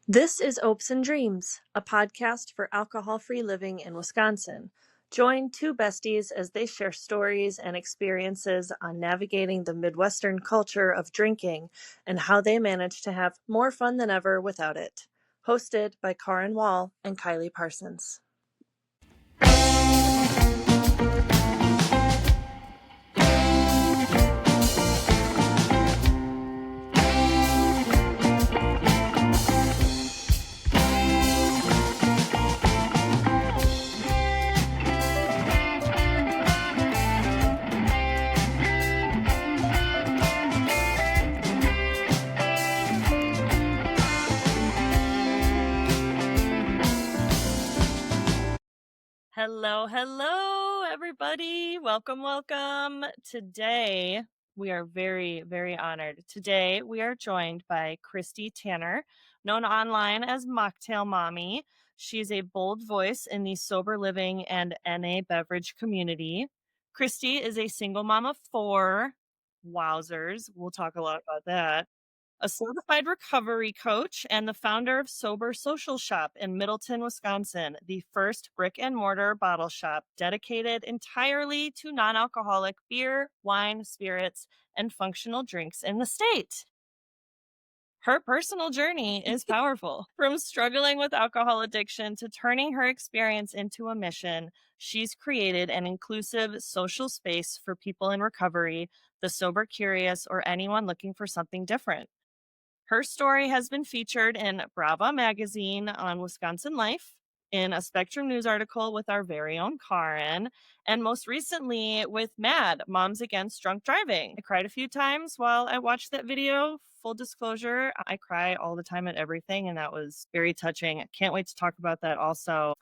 This is Opes and Dreams, a podcast for alcohol-free living in Wisconsin. Join two besties as they share stories and experiences on navigating the Midwestern culture of drinking and how they manage to have more fun than ever without it. Hosted by Karin Wall and Kylie Parsons. Hello, everybody. Welcome. Today, we are very, very honored. Today, we are joined by Kristi Tanner, known online as Mocktail Mommy. She's a bold voice in the sober living and NA beverage community. Kristi is a single mom of 4. Wowzers. We'll talk a lot about that. A certified recovery coach and the founder of Sober Social Shop in Middleton, Wisconsin, the first brick and mortar bottle shop dedicated entirely to non-alcoholic beer, wine, spirits, and functional drinks in the state. Her personal journey is powerful. From struggling with alcohol addiction to turning her experience into a mission, she's created an inclusive social space for people in recovery, the sober curious, or anyone looking for something different. Her story has been featured in Brava magazine on Wisconsin Life, in a Spectrum News article with our very own Karin, and most recently with MAD, Moms Against Drunk Driving. I cried a few times while I watched that video. Full disclosure, I cry all the time at everything, and that was very touching. I can't wait to talk about that also.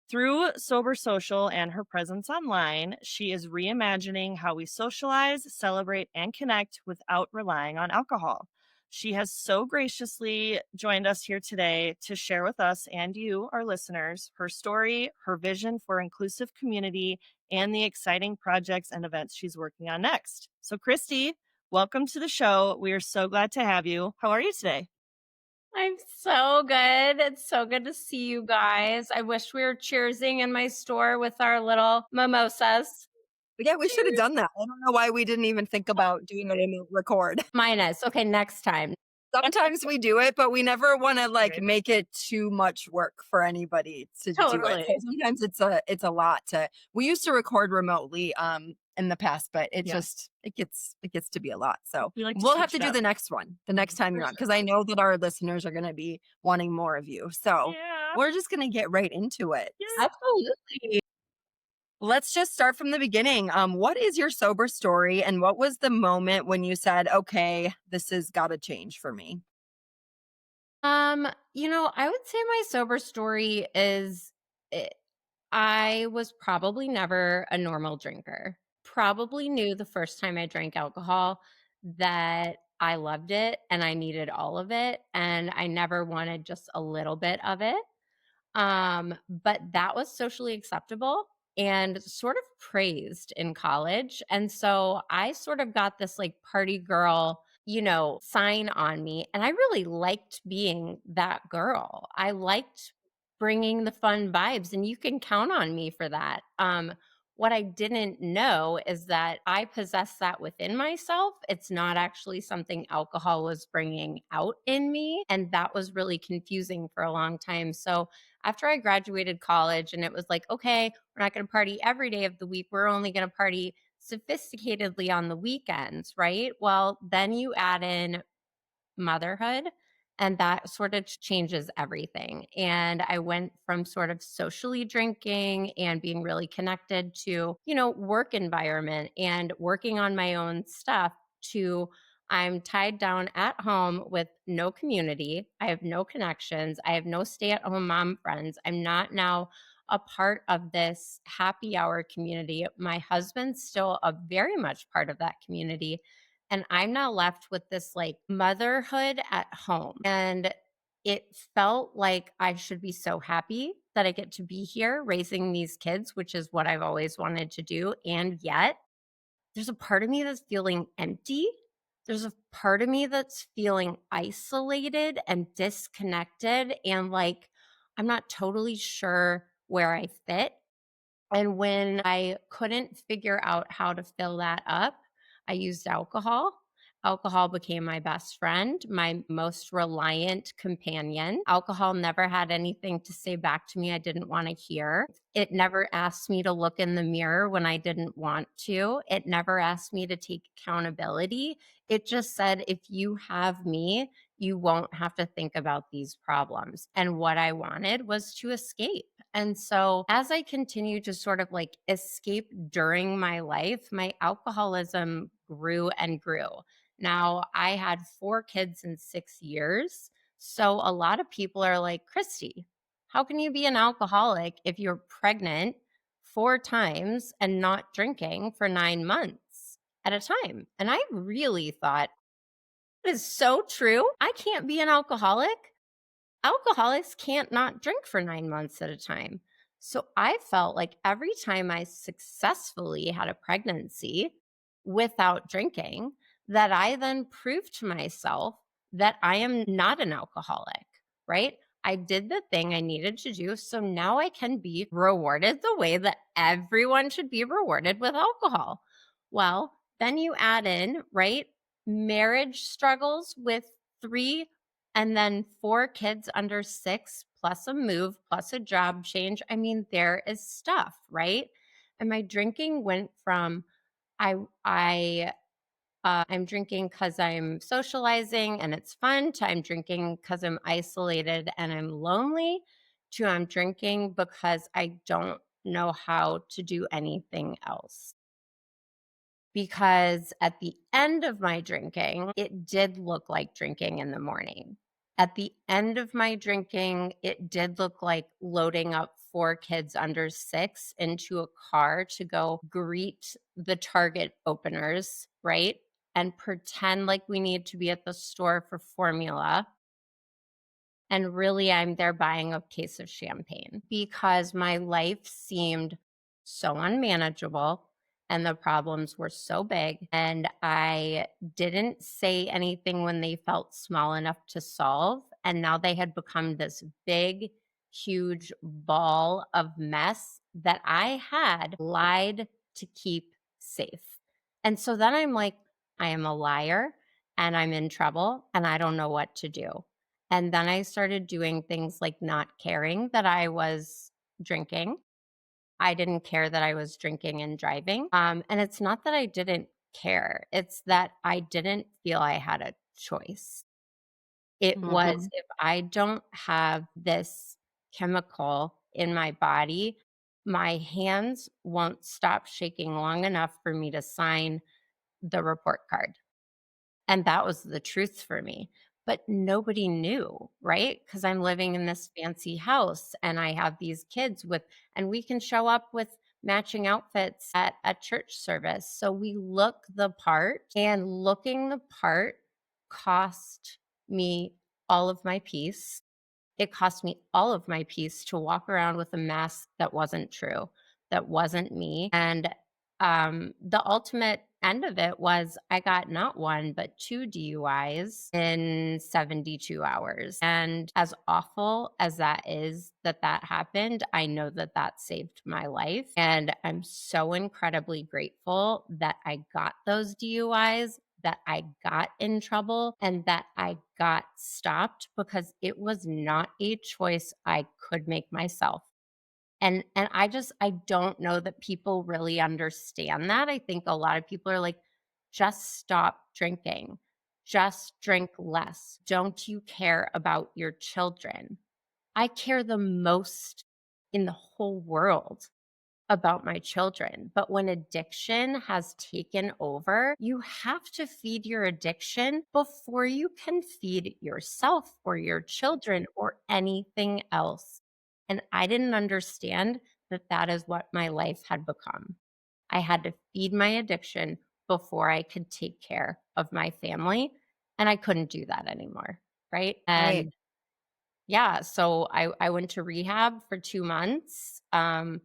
Through Sober Social and her presence online, she is reimagining how we socialize, celebrate, and connect without relying on alcohol. She has so graciously joined us here today to share with us and you, our listeners, her story, her vision for inclusive community, and the exciting projects and events she's working on next. So, Kristi, welcome to the show. We are so glad to have you. How are you today? I'm so good. It's so good to see you guys. I wish we were cheersing in my store with our little mimosas. Yeah, we should have done that. I don't know why we didn't even think about doing it in a record. Mine is. Okay, next time. Sometimes we do it, but we never want to Right. make it too much work for anybody to do Totally. it. So sometimes it's a lot to. We used to record remotely in the past, but it just it gets to be a lot. So we'll have to do the next one the next time you're on, because I know that our listeners are going to be wanting more of you. So we're just going to get right into it. Absolutely. Let's just start from the beginning. What is your sober story, and what was the moment when you said, okay, this has got to change for me? I would say my sober story is I was probably never a normal drinker. Probably knew the first time I drank alcohol that I loved it and I needed all of it, and I never wanted just a little bit of it. But that was socially acceptable and sort of praised in college. And so I sort of got this like party girl, sign on me. And I really liked being that girl. I liked bringing the fun vibes, and you can count on me for that. What I didn't know is that I possess that within myself. It's not actually something alcohol was bringing out in me. And that was really confusing for a long time. So after I graduated college, and it was like, okay, we're not going to party every day of the week. We're only going to party sophisticatedly on the weekends, right? Well, then you add in motherhood, and that sort of changes everything. And I went from sort of socially drinking and being really connected to, work environment and working on my own stuff to I'm tied down at home with no community. I have no connections. I have no stay at home mom friends. I'm not now a part of this happy hour community. My husband's still a very much part of that community. And I'm now left with this like motherhood at home. And it felt like I should be so happy that I get to be here raising these kids, which is what I've always wanted to do. And yet there's a part of me that's feeling empty there's a part of me that's feeling isolated and disconnected and like I'm not totally sure where I fit. And when I couldn't figure out how to fill that up, I used alcohol. Alcohol became my best friend, my most reliant companion. Alcohol never had anything to say back to me I didn't want to hear. It never asked me to look in the mirror when I didn't want to. It never asked me to take accountability. It just said, if you have me, you won't have to think about these problems. And what I wanted was to escape. And so, as I continued to sort of like escape during my life, my alcoholism grew and grew. Now, I had 4 kids in 6 years. So, a lot of people are like, Kristi, how can you be an alcoholic if you're pregnant 4 times and not drinking for 9 months at a time? And I really thought, it is so true. I can't be an alcoholic. Alcoholics can't not drink for 9 months at a time. So I felt like every time I successfully had a pregnancy without drinking, that I then proved to myself that I am not an alcoholic, right? I did the thing I needed to do. So now I can be rewarded the way that everyone should be rewarded with alcohol. Well, then you add in, right? Marriage struggles with 3 and then 4 kids under 6, plus a move, plus a job change. I mean, there is stuff, right? And my drinking went from I'm drinking because I'm socializing and it's fun to I'm drinking because I'm isolated and I'm lonely to I'm drinking because I don't know how to do anything else. Because at the end of my drinking, it did look like drinking in the morning. At the end of my drinking, it did look like loading up 4 kids under 6 into a car to go greet the Target openers, right? And pretend like we need to be at the store for formula. And really, I'm there buying a case of champagne because my life seemed so unmanageable and the problems were so big. And I didn't say anything when they felt small enough to solve. And now they had become this big, huge ball of mess that I had lied to keep safe. And so then I'm like, I am a liar and I'm in trouble and I don't know what to do. And then I started doing things like not caring that I was drinking. I didn't care that I was drinking and driving. And it's not that I didn't care, it's that I didn't feel I had a choice. It was, if I don't have this chemical in my body, my hands won't stop shaking long enough for me to sign the report card. And that was the truth for me. But nobody knew, right? Because I'm living in this fancy house and I have these kids with, and we can show up with matching outfits at a church service. So we look the part, and looking the part cost me all of my peace. It cost me all of my peace to walk around with a mask that wasn't true, that wasn't me. And the ultimate end of it was I got not 1, but 2 DUIs in 72 hours. And as awful as that is that that happened, I know that that saved my life. And I'm so incredibly grateful that I got those DUIs, that I got in trouble, and that I got stopped because it was not a choice I could make myself. And I don't know that people really understand that. I think a lot of people are like, just stop drinking. Just drink less. Don't you care about your children? I care the most in the whole world about my children. But when addiction has taken over, you have to feed your addiction before you can feed yourself or your children or anything else. And I didn't understand that that is what my life had become. I had to feed my addiction before I could take care of my family. And I couldn't do that anymore. Right. Right. And yeah, so I went to rehab for 2 months. I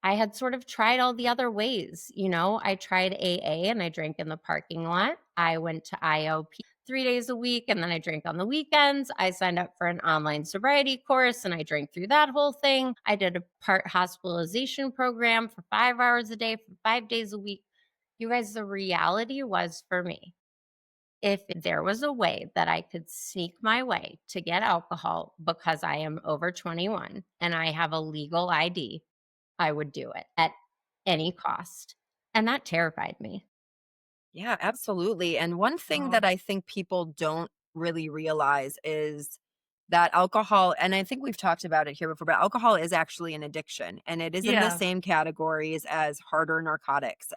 had sort of tried all the other ways, I tried AA and I drank in the parking lot. I went to IOP 3 days a week, and then I drank on the weekends. I signed up for an online sobriety course, and I drank through that whole thing. I did a part hospitalization program for 5 hours a day for 5 days a week. You guys, the reality was for me, if there was a way that I could sneak my way to get alcohol because I am over 21 and I have a legal ID, I would do it at any cost. And that terrified me. Yeah, absolutely. And one thing that I think people don't really realize is that alcohol, and I think we've talked about it here before, but alcohol is actually an addiction and it is in the Yeah. same categories as harder narcotics.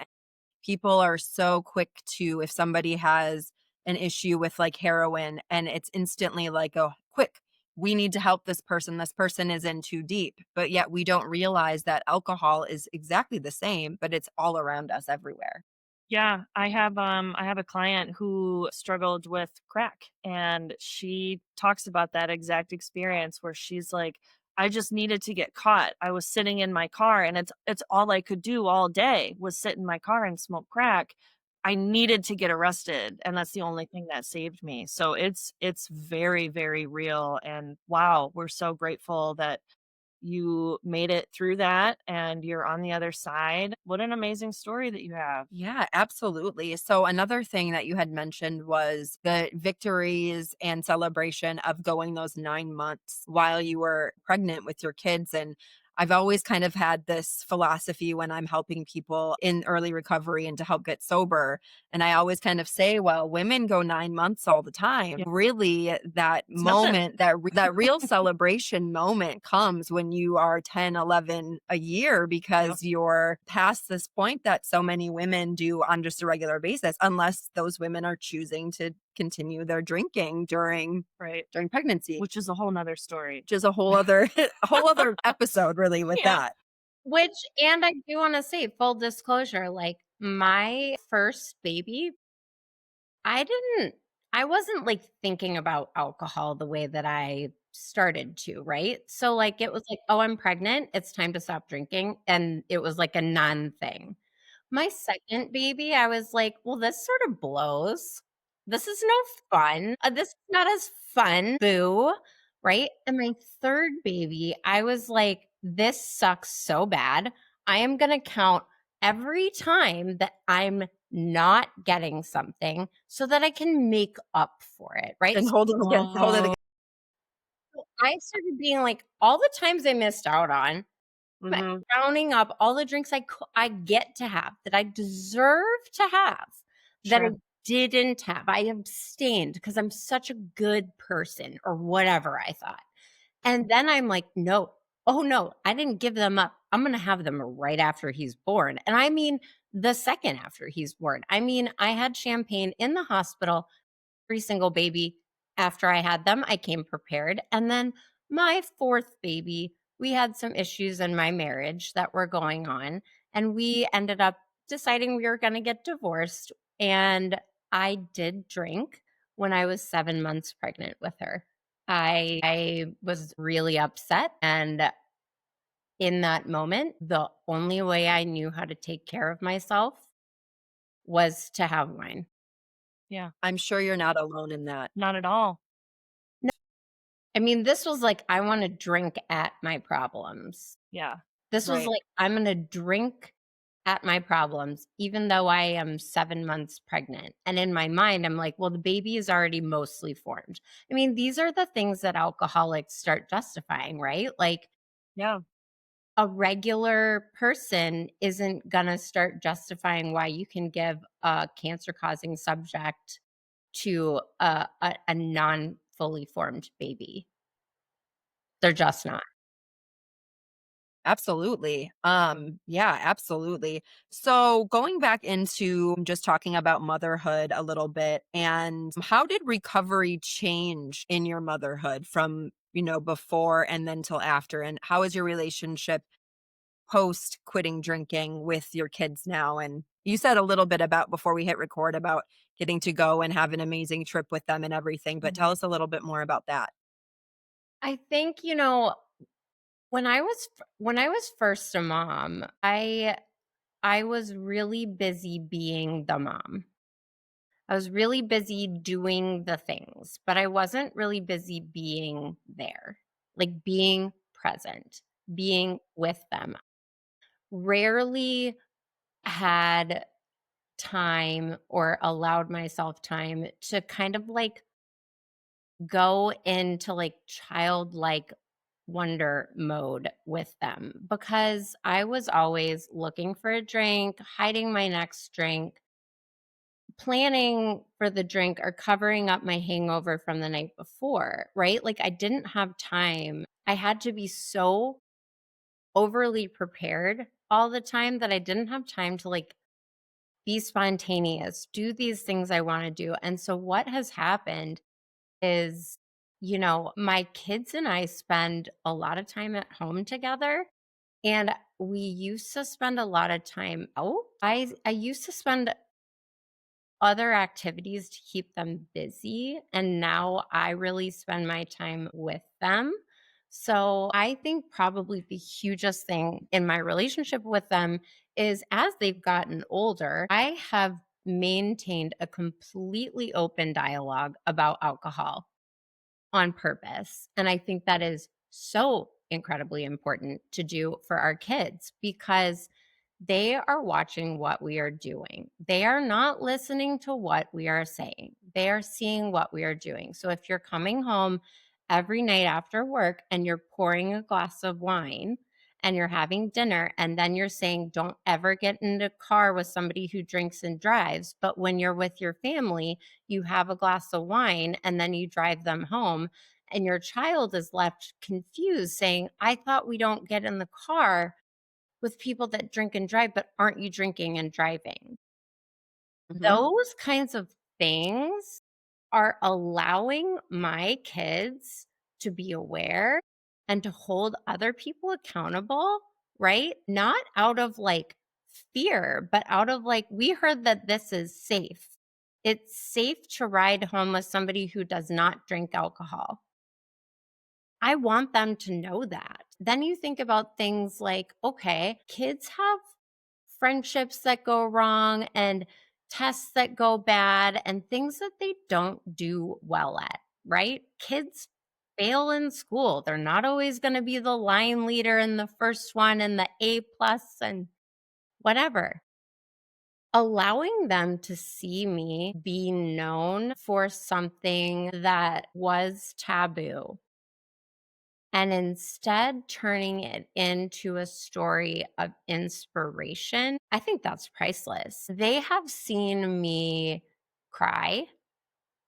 People are so quick to, if somebody has an issue with like heroin, and it's instantly like, oh, quick, we need to help this person. This person is in too deep. But yet we don't realize that alcohol is exactly the same, but it's all around us everywhere. Yeah, I have a client who struggled with crack, and she talks about that exact experience where she's like, I just needed to get caught. I was sitting in my car and it's all I could do all day was sit in my car and smoke crack. I needed to get arrested, and that's the only thing that saved me. So it's very, very real, and wow, we're so grateful that you made it through that and you're on the other side. What an amazing story that you have. Yeah, absolutely. So another thing that you had mentioned was the victories and celebration of going those 9 months while you were pregnant with your kids. And I've always kind of had this philosophy when I'm helping people in early recovery and to help get sober. And I always kind of say, well, women go 9 months all the time. Yeah, Really, that it's nothing. moment, that real celebration moment comes when you are 10, 11 a year, Yep, because you're past this point that so many women do on just a regular basis, unless those women are choosing to continue their drinking right. during pregnancy, Which is a whole nother story. which is a whole other a whole other episode really with Yeah. that. Which, and I do want to say, full disclosure, like my first baby, I didn't, I wasn't like thinking about alcohol the way that I started to, right? So, like, it was like, oh, I'm pregnant. It's time to stop drinking. And it was like a non thing. My second baby, I was like, "Well, this sort of blows. This is no fun. This is not as fun, boo." Right? And my third baby, I was like, "This sucks so bad. I am gonna count every time that I'm not getting something so that I can make up for it." Right? And hold it Oh. against. So I started being like, all the times I missed out on, but Mhm. rounding up all the drinks I get to have, that I deserve to have, that I Sure. didn't have. I abstained because 'cause I'm such a good person or whatever I thought. And then I'm like, "No. Oh, no, I didn't give them up. I'm gonna have them right after he's born." And I mean the second after he's born. I mean, I had champagne in the hospital every single baby after I had them. I came prepared. And then my fourth baby, we had some issues in my marriage that were going on. And we ended up deciding we were going to get divorced. And I did drink when I was 7 months pregnant with her. I was really upset. And in that moment, the only way I knew how to take care of myself was to have wine. Yeah. I'm sure you're not alone in that. Not at all. I mean, this was like, I wanna drink at my problems. Yeah. This was Right. like, I'm gonna drink at my problems, even though I am 7 months pregnant. And in my mind, I'm like, well, the baby is already mostly formed. I mean, these are the things that alcoholics start justifying, right? Like, Yeah. a regular person isn't gonna start justifying why you can give a cancer-causing subject to a non fully formed baby. They're just not. Absolutely. Yeah, absolutely. So going back into just talking about motherhood a little bit, and how did recovery change in your motherhood from, before and then till after? And how is your relationship post quitting drinking with your kids now? And you said a little bit about before we hit record about getting to go and have an amazing trip with them and everything, but tell Mhm. us a little bit more about that. I think, when I was first a mom, I was really busy being the mom. I was really busy doing the things, but I wasn't really busy being there, like being present, being with them. Rarely had time or allowed myself time to kind of like go into like childlike wonder mode with them because I was always looking for a drink, hiding my next drink, planning for the drink or covering up my hangover from the night before, right? Like I didn't have time. I had to be so overly prepared all the time that I didn't have time to like be spontaneous, do these things I want to do. And so what has happened is, my kids and I spend a lot of time at home together. And we used to spend a lot of time out. I used to spend other activities to keep them busy. And now I really spend my time with them. So I think probably the hugest thing in my relationship with them is as they've gotten older, I have maintained a completely open dialogue about alcohol on purpose. And I think that is so incredibly important to do for our kids because they are watching what we are doing. They are not listening to what we are saying. They are seeing what we are doing. So if you're coming home every night after work and you're pouring a glass of wine and you're having dinner and then you're saying, don't ever get in a car with somebody who drinks and drives. But when you're with your family, you have a glass of wine and then you drive them home and your child is left confused saying, I thought we don't get in the car with people that drink and drive, but aren't you drinking and driving? Mhm. Those kinds of things are allowing my kids to be aware and to hold other people accountable, right? Not out of like fear, but out of like, we heard that this is safe. It's safe to ride home with somebody who does not drink alcohol. I want them to know that. Then you think about things like, okay, kids have friendships that go wrong and tests that go bad and things that they don't do well at, right? Kids fail in school. They're not always going to be the line leader and the first one and the A plus and whatever. Allowing them to see me be known for something that was taboo and instead turning it into a story of inspiration, I think that's priceless. They have seen me cry.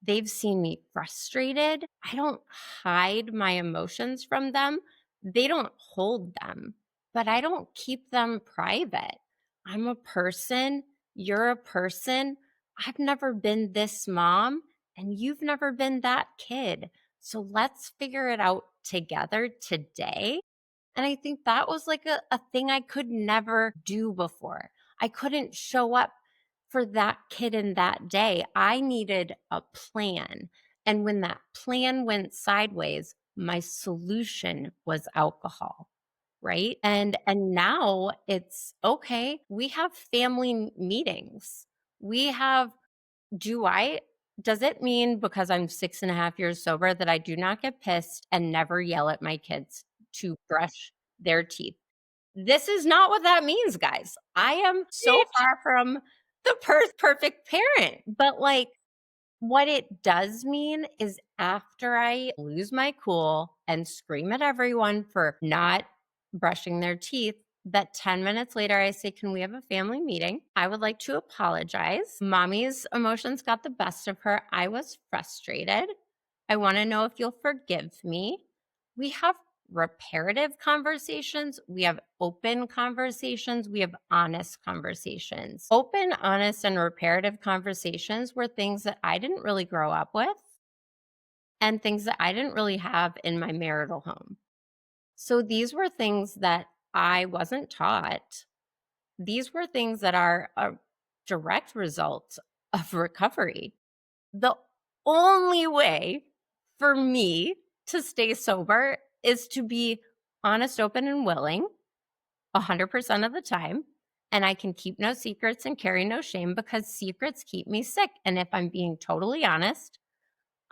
They've seen me frustrated. I don't hide my emotions from them. They don't hold them, but I don't keep them private. I'm a person. You're a person. I've never been this mom, and you've never been that kid. So let's figure it out together today. And I think that was like a thing I could never do before. I couldn't show up for that kid in that day. I needed a plan. And when that plan went sideways, my solution was alcohol. Right. And now it's okay. We have family meetings. We have, do I, does it mean because I'm 6.5 years sober that I do not get pissed and never yell at my kids to brush their teeth? This is not what that means, guys. I am so far from the perfect parent, but like what it does mean is after I lose my cool and scream at everyone for not brushing their teeth, that 10 minutes later I say, can we have a family meeting? I would like to apologize. Mommy's emotions got the best of her. I was frustrated. I want to know if you'll forgive me. We have reparative conversations. We have open conversations. We have honest conversations. Open, honest, and reparative conversations were things that I didn't really grow up with and things that I didn't really have in my marital home. So these were things that I wasn't taught. These were things that are a direct result of recovery. The only way for me to stay sober is to be honest, open, and willing 100% of the time and I can keep no secrets and carry no shame because secrets keep me sick. And if I'm being totally honest,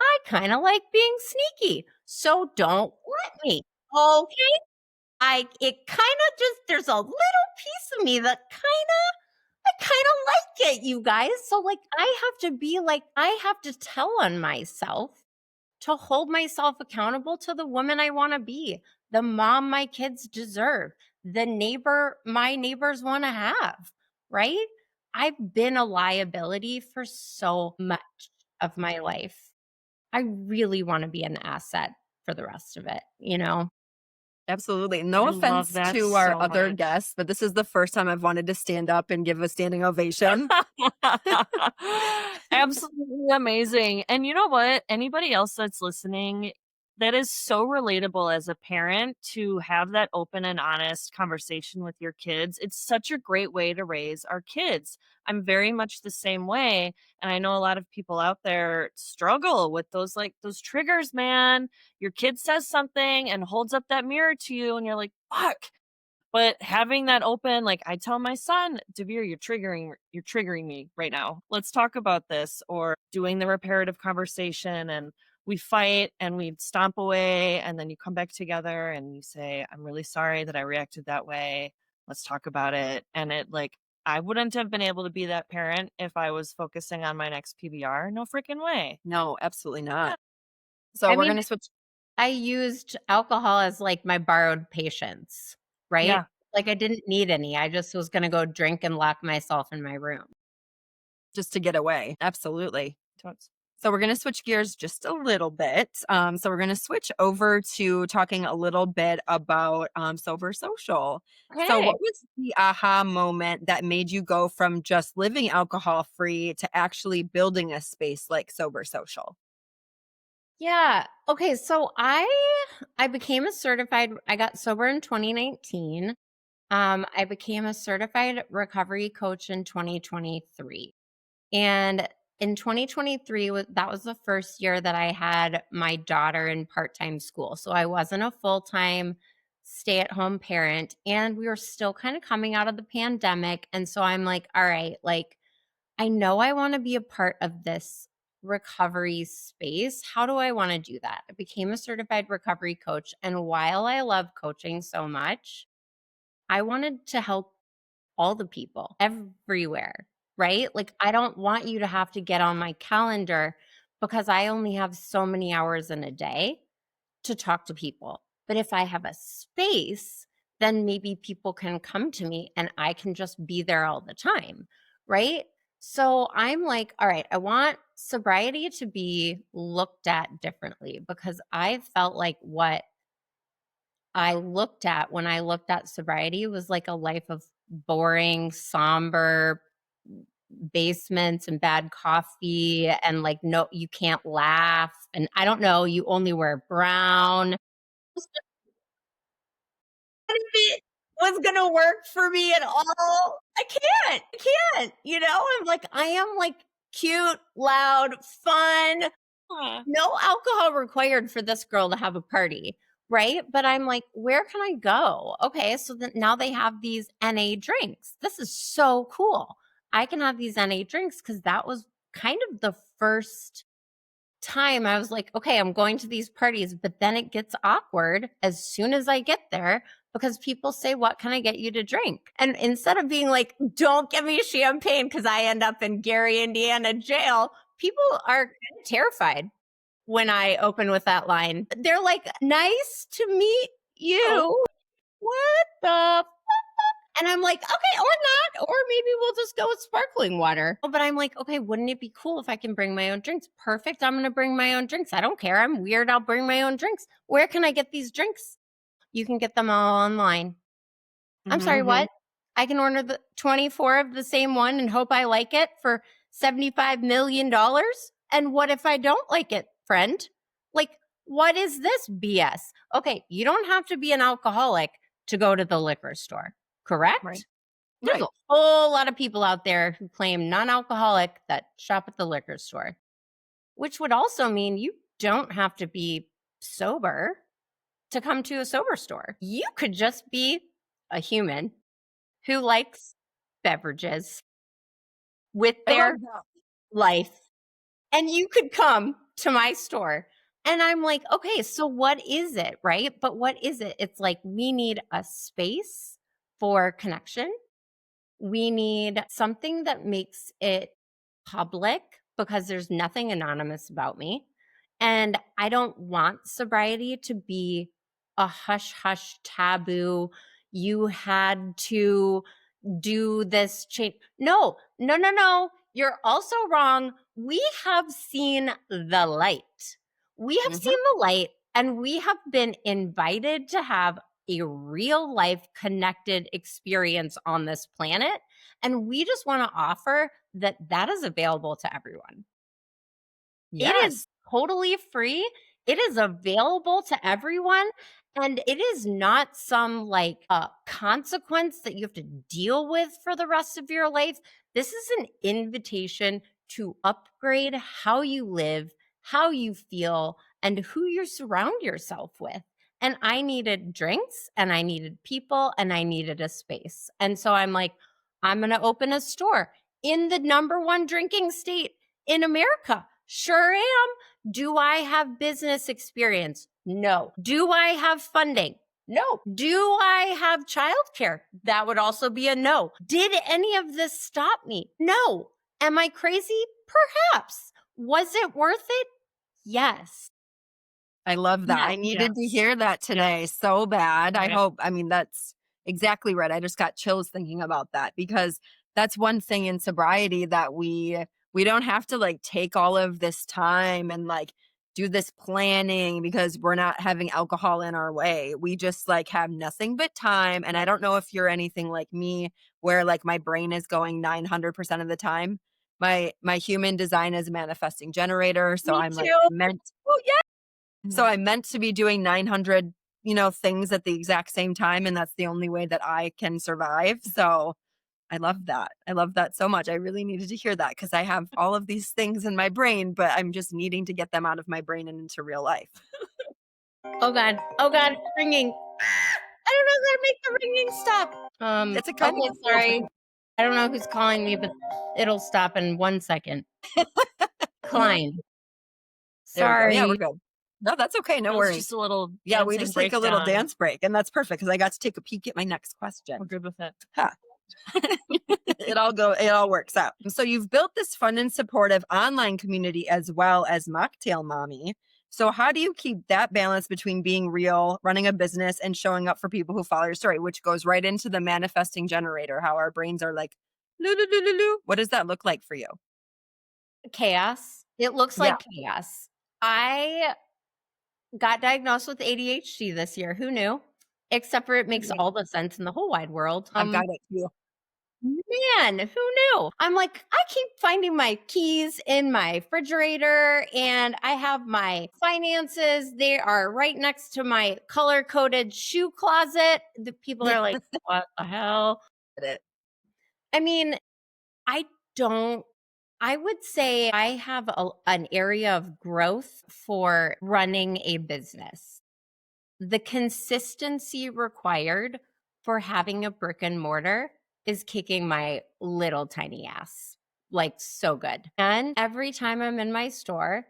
I kind of like being sneaky. So don't let me. Okay. It kind of just, there's a little piece of me that I kind of like it, you guys. So like, I have to tell on myself to hold myself accountable to the woman I want to be, the mom my kids deserve, the neighbor my neighbors want to have, right? I've been a liability for so much of my life. I really want to be an asset for the rest of it, you know? Absolutely. No I love offense that to our so other much. guests, but this is the first time I've wanted to stand up and give a standing ovation. Absolutely amazing. And you know what? Anybody else that's listening, that is so relatable as a parent to have that open and honest conversation with your kids. It's such a great way to raise our kids. I'm very much the same way. And I know a lot of people out there struggle with those triggers, man. Your kid says something and holds up that mirror to you, and you're like, fuck. But having that open, like I tell my son, Devere, you're triggering me right now. Let's talk about this. Or doing the reparative conversation, and we fight and we stomp away, and then you come back together and you say, I'm really sorry that I reacted that way. Let's talk about it. And I wouldn't have been able to be that parent if I was focusing on my next PBR. No freaking way. No, absolutely Yeah. not. So I we're mean, going to switch. I used alcohol as like my borrowed patience, right? Yeah. Like I didn't need any. I just was going to go drink and lock myself in my room. Just to get away. Absolutely. Totes. So we're going to switch gears just a little bit. So we're going to switch over to talking a little bit about Sober Social. So Okay. what was the aha moment that made you go from just living alcohol free to actually building a space like Sober Social? Yeah. Okay. So I became a certified. I got sober in 2019. I became a certified recovery coach in 2023. And in 2023, that was the first year that I had my daughter in part-time school. So I wasn't a full-time stay-at-home parent, and we were still kind of coming out of the pandemic. And so I'm like, all right, like I know I want to be a part of this recovery space. How do I want to do that? I became a certified recovery coach. And while I love coaching so much, I wanted to help all the people everywhere, right? Like, I don't want you to have to get on my calendar because I only have so many hours in a day to talk to people. But if I have a space, then maybe people can come to me and I can just be there all the time, right? So I'm like, all right, I want sobriety to be looked at differently because I felt like what I looked at when I looked at sobriety was like a life of boring, somber basements and bad coffee and like no, you can't laugh and I don't know, you only wear brown. If it was gonna work for me at all. I can't, you know? I'm like, I am like cute, loud, fun, Aw. no alcohol required for this girl to have a party, right? But I'm like, where can I go? Okay, so then now they have these NA drinks. This is so cool. I can have these NA drinks because that was kind of the first time I was like, okay, I'm going to these parties, but then it gets awkward as soon as I get there because people say, what can I get you to drink? And instead of being like, don't give me champagne because I end up in Gary, Indiana jail, people are kind of terrified when I open with that line. They're like, nice to meet Oh. you. What the and I'm like, okay, or not, or maybe we'll just go with sparkling water. But I'm like, okay, wouldn't it be cool if I can bring my own drinks? Perfect. I'm going to bring my own drinks. I don't care. I'm weird. I'll bring my own drinks. Where can I get these drinks? You can get them all online. I'm sorry, Mhm. what? I can order the 24 of the same one and hope I like it for $75 million? And what if I don't like it, friend? Like, what is this BS? Okay, you don't have to be an alcoholic to go to the liquor store, correct? Right. There's Right. a whole lot of people out there who claim non-alcoholic that shop at the liquor store, which would also mean you don't have to be sober to come to a sober store. You could just be a human who likes beverages with their life, and you could come to my store. And I'm like, okay, so what is it, right? But what is it? It's like, we need a space for connection. We need something that makes it public, because there's nothing anonymous about me. And I don't want sobriety to be a hush hush taboo. You had to do this change. No, no, no, no. You're also wrong. We have seen the light. We have seen the light, and we have been invited to have a real life connected experience on this planet. And we just want to offer that that is available to everyone. It is totally free. It is available to everyone. And it is not some like consequence that you have to deal with for the rest of your life. This is an invitation to upgrade how you live, how you feel, and who you surround yourself with. And I needed drinks, and I needed people, and I needed a space. And so I'm like, I'm going to open a store in the #1 drinking state in America. Sure am. Do I have business experience? No. Do I have funding? No. Do I have childcare? That would also be a no. Did any of this stop me? No. Am I crazy? Perhaps. Was it worth it? Yes. I love that. I needed to hear that today so bad. I hope, that's exactly right. I just got chills thinking about that, because that's one thing in sobriety that we don't have to like take all of this time and like do this planning because we're not having alcohol in our way. We just like have nothing but time. And I don't know if you're anything like me, where like my brain is going 900% of the time. My human design is a manifesting generator. So I'm like meant. Oh yeah. So I'm meant to be doing 900, things at the exact same time. And that's the only way that I can survive. So I love that. I love that so much. I really needed to hear that, because I have all of these things in my brain, but I'm just needing to get them out of my brain and into real life. Oh God. Oh God. Ringing. I don't know how to make the ringing stop. It's a kind okay, sorry. I don't know who's calling me, but it'll stop in 1 second. Klein. Sorry. Yeah, we're good. No, that's okay. No worries. Just a little we just take a little dance break, and that's perfect because I got to take a peek at my next question. We're good with it. It all works out. So you've built this fun and supportive online community as well as Mocktail Mommy. So how do you keep that balance between being real, running a business, and showing up for people who follow your story, which goes right into the manifesting generator, how our brains are like, what does that look like for you? Chaos. It looks like chaos. I got diagnosed with ADHD this year. Who knew? Except for it makes all the sense in the whole wide world. I've got it too. Man, who knew? I'm like, I keep finding my keys in my refrigerator, and I have my finances. They are right next to my color-coded shoe closet. The people are like, what the hell? I mean, I would say I have an area of growth for running a business. The consistency required for having a brick and mortar is kicking my little tiny ass, like so good. And every time I'm in my store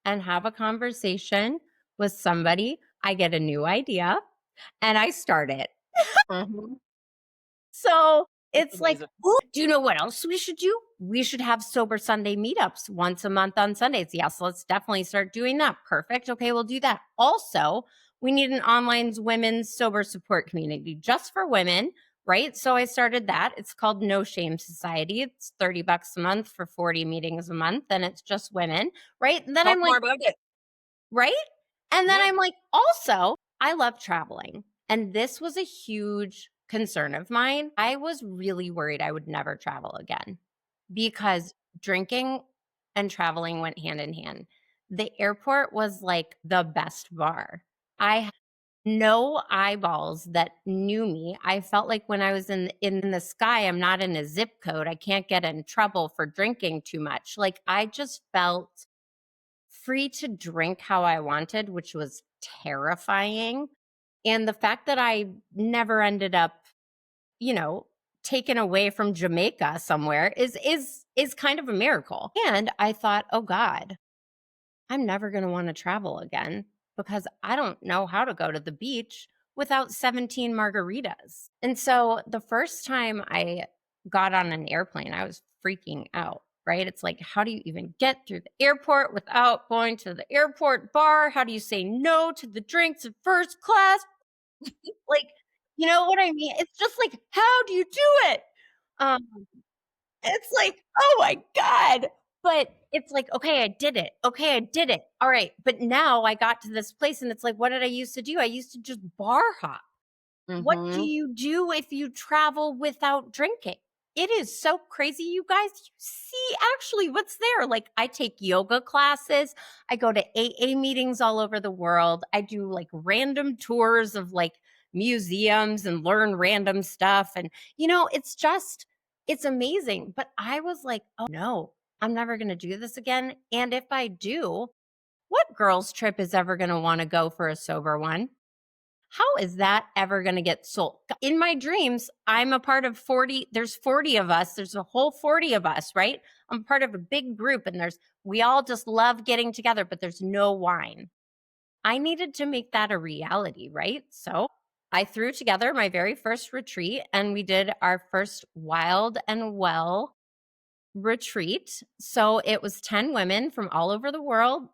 and have a conversation with somebody, I get a new idea and I start it. So it's like, ooh, do you know what else we should do? We should have Sober Sunday meetups once a month on Sundays. Yes, let's definitely start doing that. Perfect. Okay, we'll do that. Also, we need an online women's sober support community just for women, right? So I started that. It's called No Shame Society. It's $30 a month for 40 meetings a month, and it's just women, right? And then I'm like, more about it. Right? And then I'm like, also, I love traveling. And this was a huge concern of mine. I was really worried I would never travel again because drinking and traveling went hand in hand. The airport was like the best bar. I had no eyeballs that knew me. I felt like when I was in the sky, I'm not in a zip code. I can't get in trouble for drinking too much. Like I just felt free to drink how I wanted, which was terrifying. And the fact that I never ended up, taken away from Jamaica somewhere is kind of a miracle. And I thought, oh God, I'm never going to want to travel again because I don't know how to go to the beach without 17 margaritas. And so the first time I got on an airplane, I was freaking out, right? It's like, how do you even get through the airport without going to the airport bar? How do you say no to the drinks in first class? Like, you know what I mean? It's just like, how do you do it? Um, it's like, oh my God. But it's like, okay, I did it. Okay, I did it. All right. But now I got to this place and it's like, what did I used to do? I used to just bar hop. What do you do if you travel without drinking? It is so crazy, you guys. You see actually what's there. Like, I take yoga classes. I go to AA meetings all over the world. I do like random tours of like museums and learn random stuff. And, you know, it's amazing. But I was like, oh no, I'm never going to do this again. And if I do, what girls' trip is ever going to want to go for a sober one? How is that ever going to get sold? In my dreams, I'm a part of 40. There's 40 of us. There's a whole 40 of us, right? I'm part of a big group and we all just love getting together, but there's no wine. I needed to make that a reality, right? So I threw together my very first retreat and we did our first Wild and Well retreat. So it was 10 women from all over the world,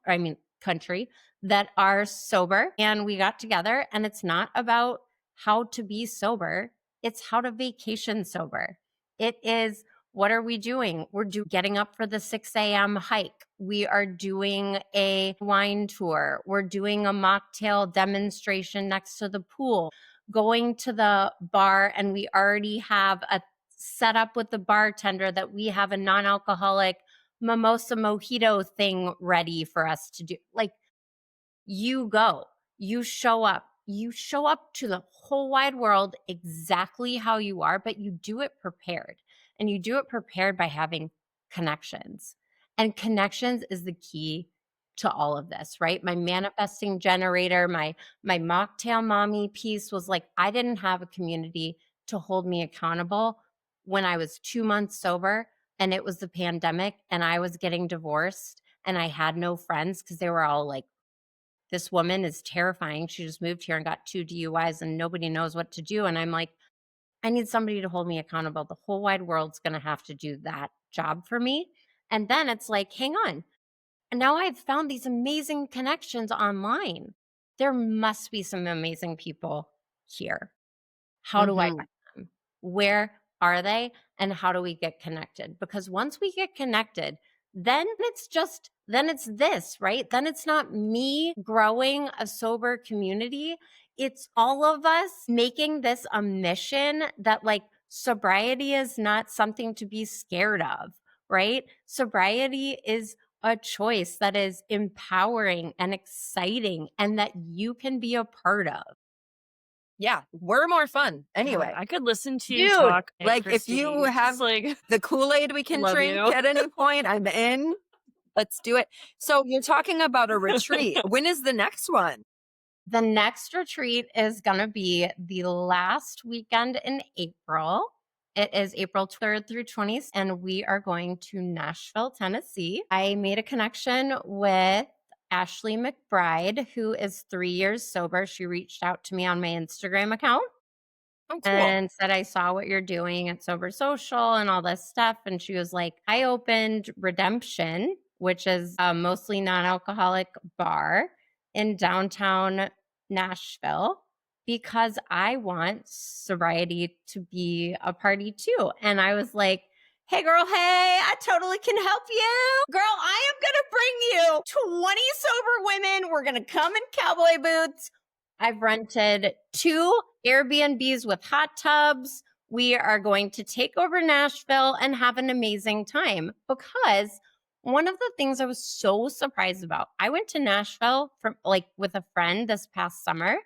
country, that are sober. And we got together, and it's not about how to be sober, it's how to vacation sober. It is, what are we doing? We're getting up for the 6 a.m. hike. We are doing a wine tour. We're doing a mocktail demonstration next to the pool, going to the bar, and we already have a set up with the bartender that we have a non-alcoholic mimosa mojito thing ready for us to do. Like, you go, you show up to the whole wide world exactly how you are, but you do it prepared. And you do it prepared by having connections. And connections is the key to all of this, right? My manifesting generator, my mocktail mommy piece was like, I didn't have a community to hold me accountable when I was 2 months sober and it was the pandemic and I was getting divorced and I had no friends because they were all like, this woman is terrifying. She just moved here and got 2 DUIs and nobody knows what to do. And I'm like, I need somebody to hold me accountable. The whole wide world's going to have to do that job for me. And then it's like, hang on. And now I've found these amazing connections online. There must be some amazing people here. How do I find them? Where are they? And how do we get connected? Because once we get connected, then it's this, right? Then it's not me growing a sober community. It's all of us making this a mission that like sobriety is not something to be scared of, right? Sobriety is a choice that is empowering and exciting and that you can be a part of. Yeah, we're more fun. Anyway, I could listen to you talk. Like, Kristi, if you have like the Kool-Aid we can drink at any point, I'm in. Let's do it. So you're talking about a retreat. When is the next one? The next retreat is going to be the last weekend in April. It is April 3rd through 20th, and we are going to Nashville, Tennessee. I made a connection with Ashley McBride, who is 3 years sober. She reached out to me on my Instagram account. Oh, cool. And said, I saw what you're doing at Sober Social and all this stuff. And she was like, I opened Redemption, which is a mostly non-alcoholic bar in downtown Nashville, because I want sobriety to be a party too. And I was like, hey girl, hey, I totally can help you. Girl, I am going to bring you 20 sober women. We're going to come in cowboy boots. I've rented 2 Airbnbs with hot tubs. We are going to take over Nashville and have an amazing time, because one of the things I was so surprised about, I went to Nashville with a friend this past summer,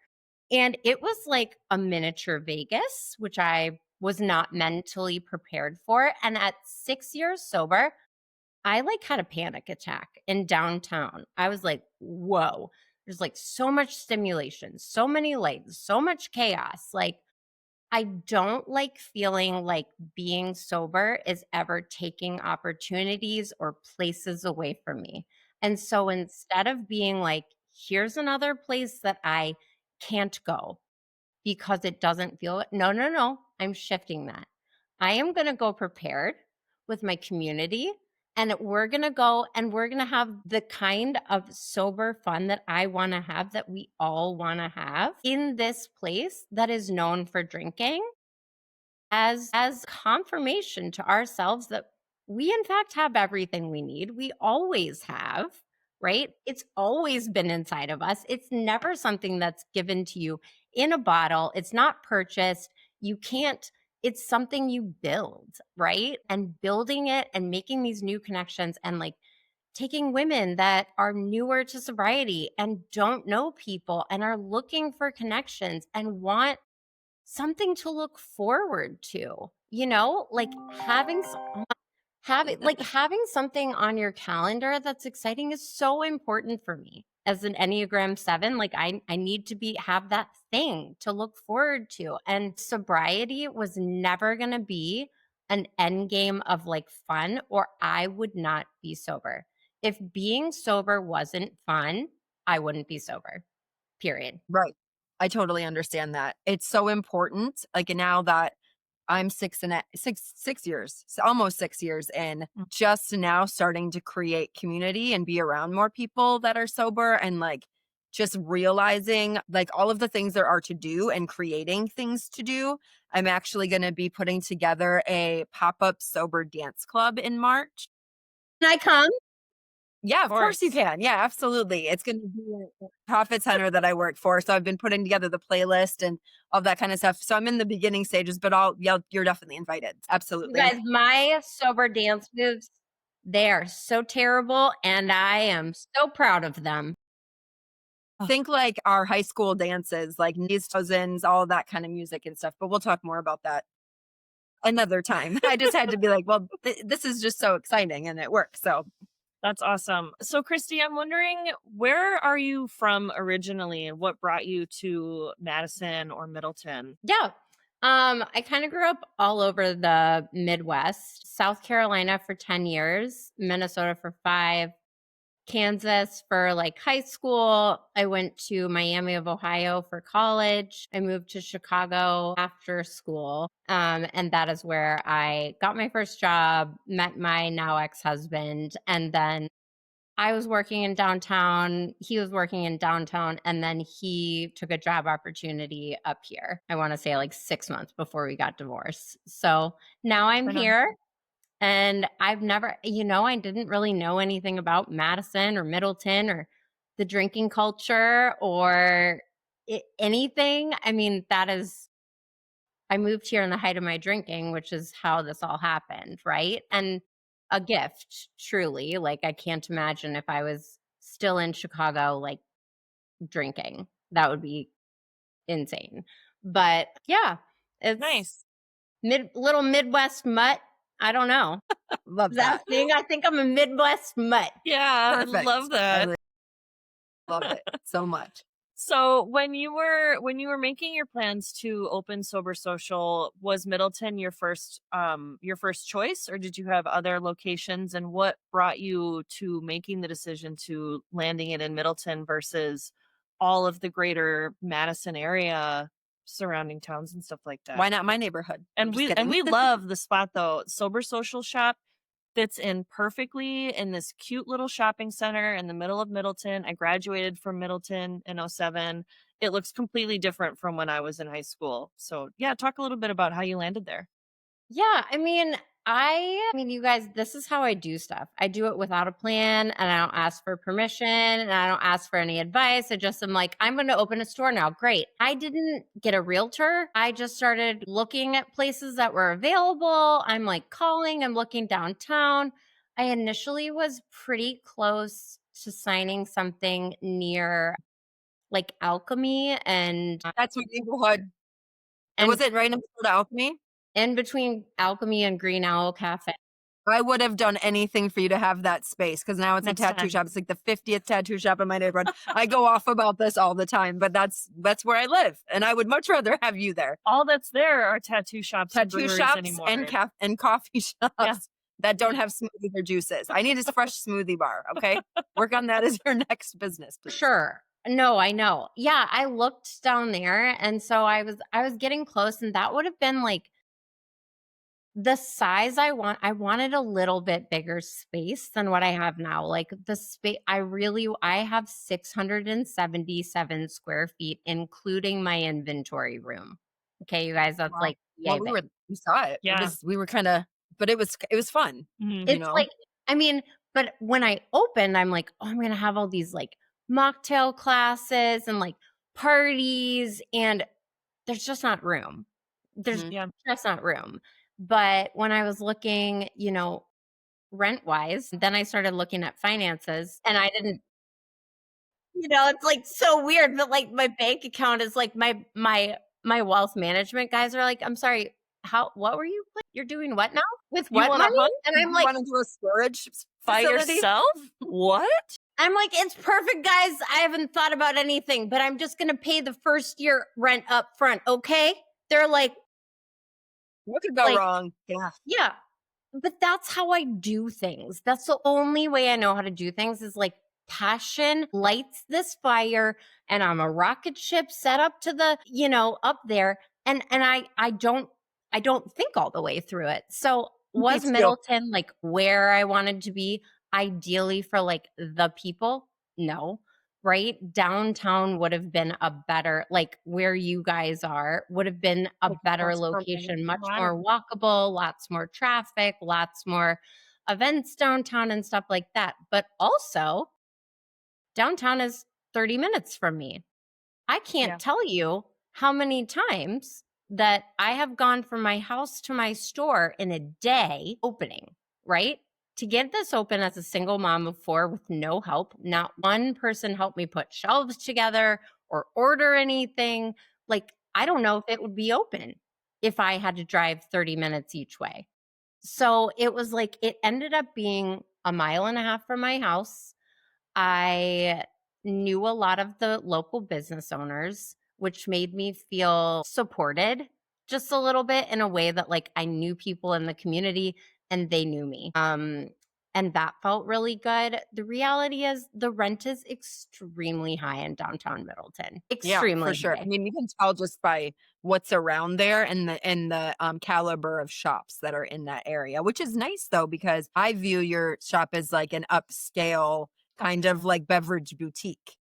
and it was like a miniature Vegas, which I was not mentally prepared for. And at 6 years sober, I had a panic attack in downtown. I was like, whoa. There's so much stimulation, so many lights, so much chaos. I don't like feeling like being sober is ever taking opportunities or places away from me. And so instead of being like, here's another place that I can't go because it doesn't feel, no, no, no, I'm shifting that. I am going to go prepared with my community, and we're going to go and we're going to have the kind of sober fun that I want to have, that we all want to have in this place that is known for drinking, as confirmation to ourselves that we in fact have everything we need. We always have, right? It's always been inside of us. It's never something that's given to you in a bottle. It's not purchased. You can't, it's something you build, right? And building it and making these new connections, and like taking women that are newer to sobriety and don't know people and are looking for connections and want something to look forward to, like having something on your calendar that's exciting is so important for me. As an Enneagram 7, like I need to have that thing to look forward to. And sobriety was never going to be an end game of like fun, or I would not be sober. If being sober wasn't fun, I wouldn't be sober. Period. Right. I totally understand that. It's so important. Like now that I'm 6 years, almost 6 years in, just now starting to create community and be around more people that are sober, and like just realizing like all of the things there are to do and creating things to do. I'm actually going to be putting together a pop-up sober dance club in March. Can I come? Yeah, of course you can. Yeah, absolutely. It's going to be a profit center that I work for. So I've been putting together the playlist and all that kind of stuff. So I'm in the beginning stages, but you're definitely invited. You Absolutely. guys, my sober dance moves, they are so terrible, and I am so proud of them. Think like our high school dances, like Knees, Cousins, all that kind of music and stuff. But we'll talk more about that another time. I just had to be like, well, this is just so exciting and it works. So That's awesome. So, Kristi, I'm wondering, where are you from originally, and what brought you to Madison or Middleton? Yeah. I kind of grew up all over the Midwest, South Carolina for 10 years, Minnesota for 5, Kansas for like high school. I went to Miami of Ohio for college. I moved to Chicago after school. And that is where I got my first job, met my now ex-husband, and then I was working in downtown. He was working in downtown. And then he took a job opportunity up here. I want to say like 6 months before we got divorced. So now I'm here. And I've never, I didn't really know anything about Madison or Middleton or the drinking culture or anything. I mean, I moved here in the height of my drinking, which is how this all happened, right? And a gift, truly. Like, I can't imagine if I was still in Chicago, like drinking. That would be insane. But yeah, it's Nice. little Midwest mutt. I don't know. love Is that that. a thing? I think I'm a Midwest mutt. Yeah, Perfect. I love that. Love it so much. So, when you were making your plans to open Sober Social, was Middleton your first choice, or did you have other locations, and what brought you to making the decision to landing it in Middleton versus all of the greater Madison area surrounding towns and stuff like that? Why not my neighborhood? I'm And just we kidding. love the spot though. Sober Social Shop fits in perfectly in this cute little shopping center in the middle of Middleton. I graduated from Middleton in '07. It looks completely different from when I was in high school. So, yeah, talk a little bit about how you landed there. Yeah, I mean, you guys, this is how I do stuff. I do it without a plan, and I don't ask for permission, and I don't ask for any advice. I just am like, I'm going to open a store now. Great. I didn't get a realtor. I just started looking at places that were available. I'm like calling, I'm looking downtown. I initially was pretty close to signing something near like Alchemy That's my neighborhood. and Was it right next door to Alchemy? in between Alchemy and Green Owl Cafe. I would have done anything for you to have that space, because now it's Next a tattoo time. shop. It's like the 50th tattoo shop in my neighborhood. I go off about this all the time, but that's where I live, and I would much rather have you there. All that's there are tattoo shops and Tattoo breweries shops anymore. and coffee shops Yeah. that don't have smoothies or juices. I need a fresh smoothie bar, okay? Work on that as your next business, please. Sure. No, I know. Yeah, I looked down there, and so I was getting close, and that would have been like the size I wanted a little bit bigger space than what I have now. Like the space I have 677 square feet, including my inventory room. Okay, you guys, that's Wow. like Well, yay big. we saw it. Yeah. We were kind of, but it was fun. Mhm. It's like, I mean, but when I opened, I'm like, oh, I'm gonna have all these like mocktail classes and like parties, and there's just not room. There's Mhm. Yeah. just not room. But when I was looking, rent wise, then I started looking at finances, and I didn't, it's like so weird, but like my bank account is like my wealth management guys are like, I'm sorry, what were you like, you're doing what now? With You what wanna money? hunt And You I'm like, want to do a storage by facility? yourself? What? it's perfect, guys. I haven't thought about anything, but I'm just gonna pay the first year rent up front, okay? They're like, What could go like, wrong? Yeah. yeah. But that's how I do things. That's the only way I know how to do things is like passion lights this fire, and I'm a rocket ship set up to the, up there, and I don't think all the way through it. So Me was too. Middleton like where I wanted to be ideally for like the people? No. Right? Downtown would have been a better, like where you guys are, would have been a Like, better across from me. location, much more Modern. walkable, lots more traffic, lots more events downtown and stuff like that. But also, downtown is 30 minutes from me. I can't Yeah. tell you how many times that I have gone from my house to my store in a day opening, right? To get this open as a single mom of 4 with no help, not one person helped me put shelves together or order anything. Like, I don't know if it would be open if I had to drive 30 minutes each way. So it was like, it ended up being a mile and a half from my house. I knew a lot of the local business owners, which made me feel supported just a little bit in a way that like I knew people in the community and they knew me. And that felt really good. The reality is the rent is extremely high in downtown Middleton. Yeah, for Extremely sure. I high. mean, you can tell just by what's around there and the caliber of shops that are in that area, which is nice though, because I view your shop as like an upscale kind of like beverage boutique.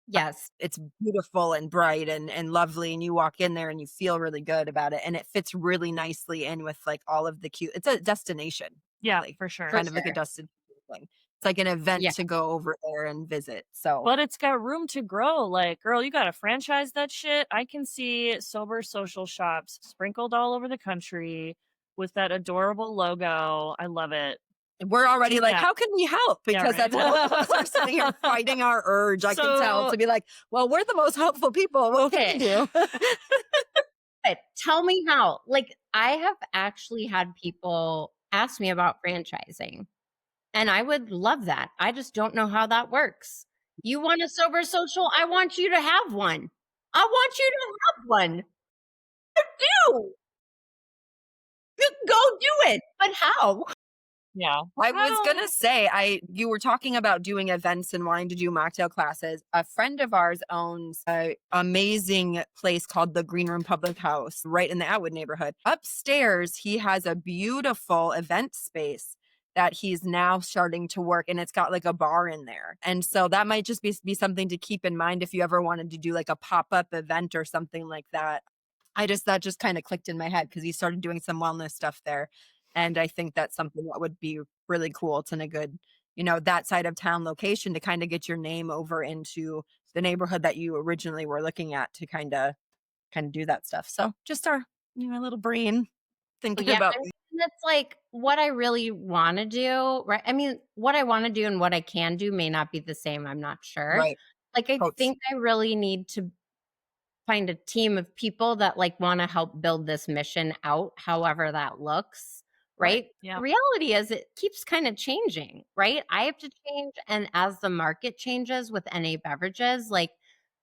Yes. It's beautiful and bright and lovely, and you walk in there and you feel really good about it, and it fits really nicely in with like all of the cute. It's a destination. Yeah, Really. for sure. For Kind of like a sure. destination thing. It's like an event Yeah. to go over there and visit. So But it's got room to grow. Like, girl, you gotta franchise that shit. I can see sober social shops sprinkled all over the country with that adorable logo. I love it. we're already Do like, that. how can we help? Yeah, Because right. that's both of us are sitting here fighting our urge. I can tell So- to be like, well, we're the most helpful people. What can we do? But tell me how. Like, I have actually had people ask me about franchising, and I would love that. I just don't know how that works. You want a sober social? I want you to have one. I want you to have one. Do. You go do it. But how? Yeah. I was gonna say, you were talking about doing events and wanting to do mocktail classes. A friend of ours owns an amazing place called the Green Room Public House right in the Atwood neighborhood. Upstairs, he has a beautiful event space that he's now starting to work, and it's got like a bar in there. And so that might just be something to keep in mind if you ever wanted to do like a pop-up event or something like that. That just kind of clicked in my head because he started doing some wellness stuff there. And I think that's something that would be really cool. It's in a good, that side of town location to kind of get your name over into the neighborhood that you originally were looking at to kind of do that stuff. So just our, little brain thinking Yeah, about. I mean, that's like what I really want to do, right? I mean, what I want to do and what I can do may not be the same. I'm not sure. Right. Like, I Coach. think I really need to find a team of people that like want to help build this mission out, however that looks, right? Yeah. The reality is it keeps kind of changing, right? I have to change. And as the market changes with NA beverages, like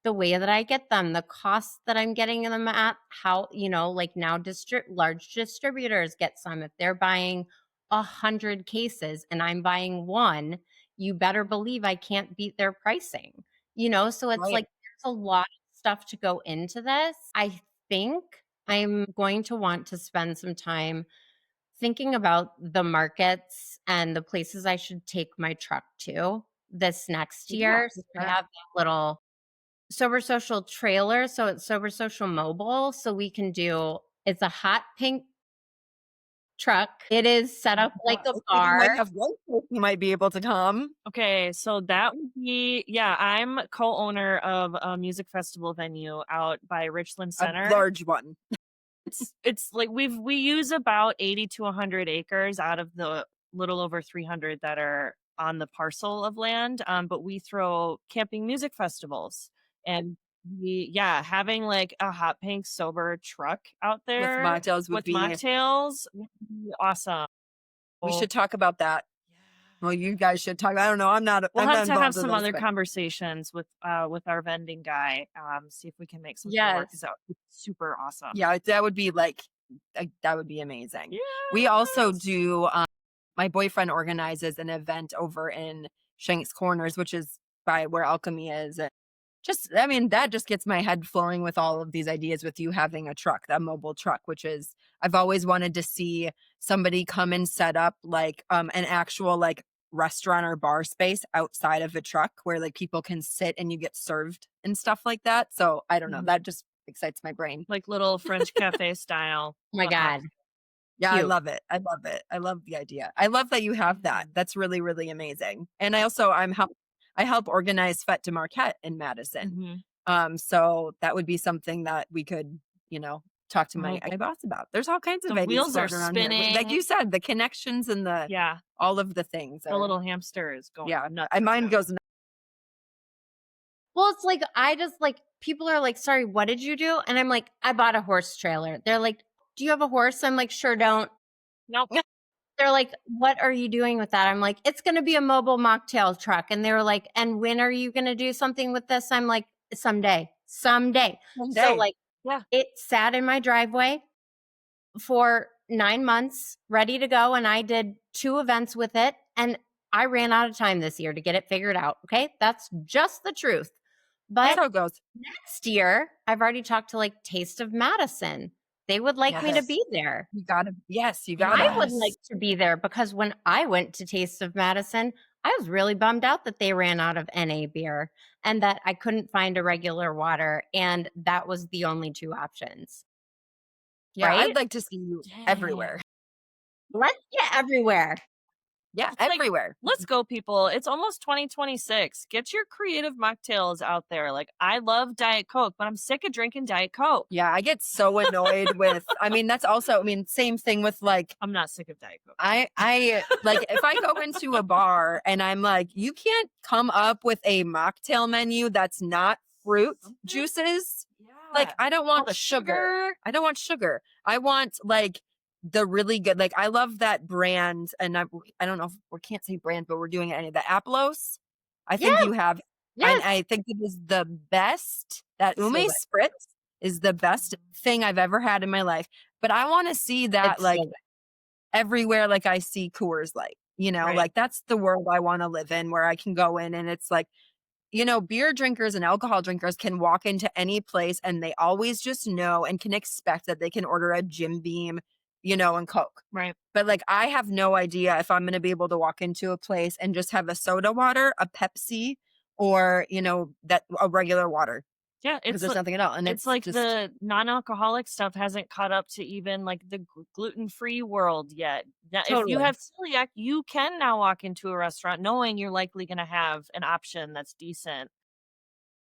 the way that I get them, the costs that I'm getting them at, how, like now large distributors get some. If they're buying 100 cases and I'm buying one, you better believe I can't beat their pricing, So it's like there's a lot of stuff to go into this. I think I'm going to want to spend some time thinking about the markets and the places I should take my truck to this next year. So I have that little Sober Social trailer. So it's Sober Social Mobile. So we can it's a hot pink truck. It is set up like a bar. You might be able to come. Okay, so that would be, I'm co-owner of a music festival venue out by Richland Center. A large one. It's like we use about 80 to 100 acres out of the little over 300 that are on the parcel of land. But we throw camping music festivals, and having like a hot pink sober truck out there with mocktails would be awesome. We should talk about that. Well, you guys should talk. I don't know. We'll have to have some those, other conversations with our vending guy. See if we can make some work. It's super awesome. Yeah, that would be that would be amazing. Yes. We also do. My boyfriend organizes an event over in Shanks Corners, which is by where Alchemy is. And that just gets my head flowing with all of these ideas with you having a mobile truck, which is, I've always wanted to see somebody come and set up like an actual like restaurant or bar space outside of a truck where like people can sit and you get served and stuff like that. So I don't know, that just excites my brain. Like little French cafe style. Oh my God. Yeah, cute. I love it. I love it. I love the idea. I love that you have that. That's really, really amazing. And I also, I help organize Fête de Marquette in Madison. So that would be something that we could, talk to my boss about. There's all kinds of the ideas wheels are spinning. Here. Like you said, the connections and all of the things. The little hamster is going nuts. Mine goes nuts. Well, it's like, people are like, sorry, what did you do? And I'm like, I bought a horse trailer. They're like, do you have a horse? I'm like, sure don't. Nope. They're like, what are you doing with that? I'm like, it's going to be a mobile mocktail truck. And they were like, and when are you going to do something with this? I'm like, someday. So like, it sat in my driveway for 9 months, ready to go. And I did 2 events with it. And I ran out of time this year to get it figured out. Okay. That's just the truth. But that's how it goes. Next year, I've already talked to like Taste of Madison. They would like me to be there. You gotta. I would like to be there because when I went to Taste of Madison, I was really bummed out that they ran out of NA beer and that I couldn't find a regular water. And that was the only 2 options. Yeah, right? I'd like to see you everywhere. Let's get everywhere. Yeah, everywhere. Let's go, people. It's almost 2026. Get your creative mocktails out there. Like, I love Diet Coke, but I'm sick of drinking Diet Coke. Yeah, I get so annoyed with, that's also, same thing with like. I'm not sick of Diet Coke. I like, if I go into a bar and I'm like, you can't come up with a mocktail menu that's not fruit juices. Yeah. Like, I don't want sugar. I don't want sugar. I want like the really good, like I love that brand, and I don't know if we can't say brand, but we're doing it. The Aplos, I think you have, and I think it is the best. That Ume Spritz is the best thing I've ever had in my life. But I want to see that everywhere, like I see Coors Light. Like that's the world I want to live in, where I can go in and it's like, beer drinkers and alcohol drinkers can walk into any place and they always just know and can expect that they can order a Jim Beam, and Coke. Right. But like, I have no idea if I'm going to be able to walk into a place and just have a soda water, a Pepsi, or, a regular water. Yeah. Because there's nothing at all. And it's like just, the non-alcoholic stuff hasn't caught up to even like the gluten-free world yet. Totally. If you have celiac, you can now walk into a restaurant knowing you're likely going to have an option that's decent.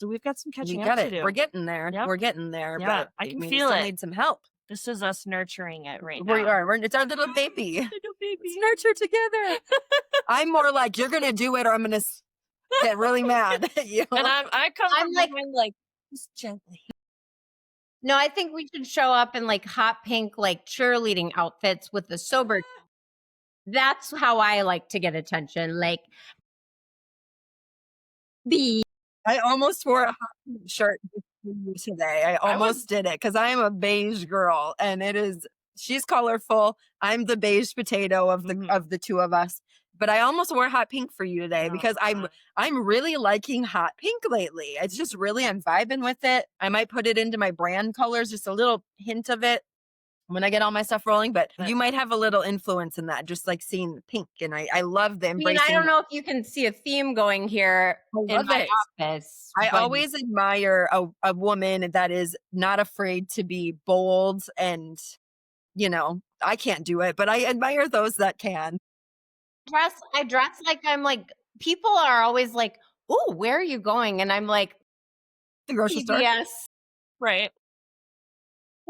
So we've got some catching up to do. We're getting there. Yep. We're getting there. Yeah, but I can feel it. Need some help. This is us nurturing it right now. We are. It's our little baby. Let's nurture together. I'm more like, you're going to do it or I'm going to get really mad at you. And I'm like, just gently. No, I think we should show up in like hot pink, like cheerleading outfits with the sober That's how I like to get attention. Like, I almost wore a hot pink shirt for you today. I almost did it because I am a beige girl, and she's colorful. I'm the beige potato of the two of us. But I almost wore hot pink for you today because I'm really liking hot pink lately. It's just really, I'm vibing with it. I might put it into my brand colors, just a little hint of it when I get all my stuff rolling, but you might have a little influence in that, just like seeing the pink. And I love the embracing. I don't know if you can see a theme going here in my office. I always admire a woman that is not afraid to be bold, and I can't do it, but I admire those that can. I dress like I'm like, people are always like, "Oh, where are you going?" And I'm like, the grocery store. Right.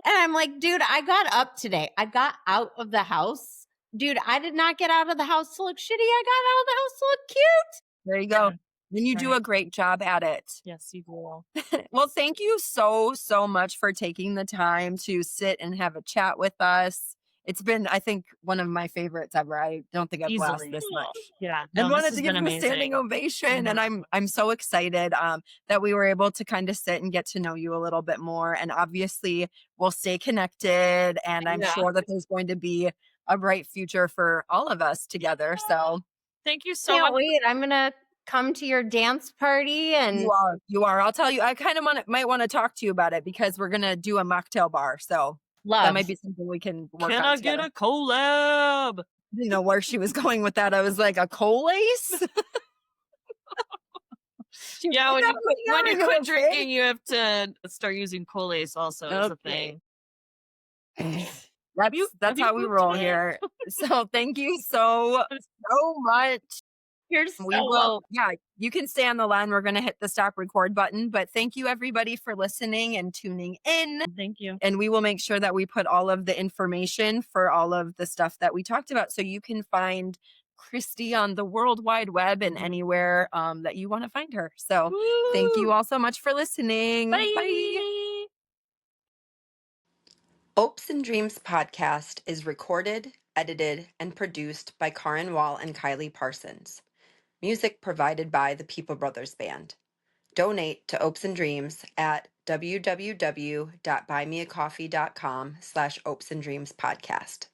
And I'm like, dude, I got up today. I got out of the house. Dude, I did not get out of the house to look shitty. I got out of the house to look cute. There you go. Then you do a great job at it. Yes, you will. Well, thank you so, so much for taking the time to sit and have a chat with us. It's been, I think, one of my favorites ever. I don't think I've laughed this much. Yeah. I wanted to give him a standing ovation. And I'm so excited that we were able to kind of sit and get to know you a little bit more. And obviously we'll stay connected. And I'm sure that there's going to be a bright future for all of us together. So thank you so much. Wait, I'm going to come to your dance party. And you are. I'll tell you, I kind of might want to talk to you about it because we're going to do a mocktail bar. So that might be something we can work on together. Can I get a collab? I didn't know where she was going with that. I was like, a collace? Yeah, when you quit drinking, you have to start using collace also as a thing. That's how we roll here. So thank you so much. You can stay on the line. We're going to hit the stop record button, but thank you everybody for listening and tuning in. Thank you. And we will make sure that we put all of the information for all of the stuff that we talked about. So you can find Kristi on the World Wide Web and anywhere that you want to find her. So thank you all so much for listening. Bye. Hopes and Dreams podcast is recorded, edited, and produced by Karin Wall and Kylie Parsons. Music provided by the People Brothers Band. Donate to Hopes and Dreams at www.buymeacoffee.com/Hopes and Dreams podcast.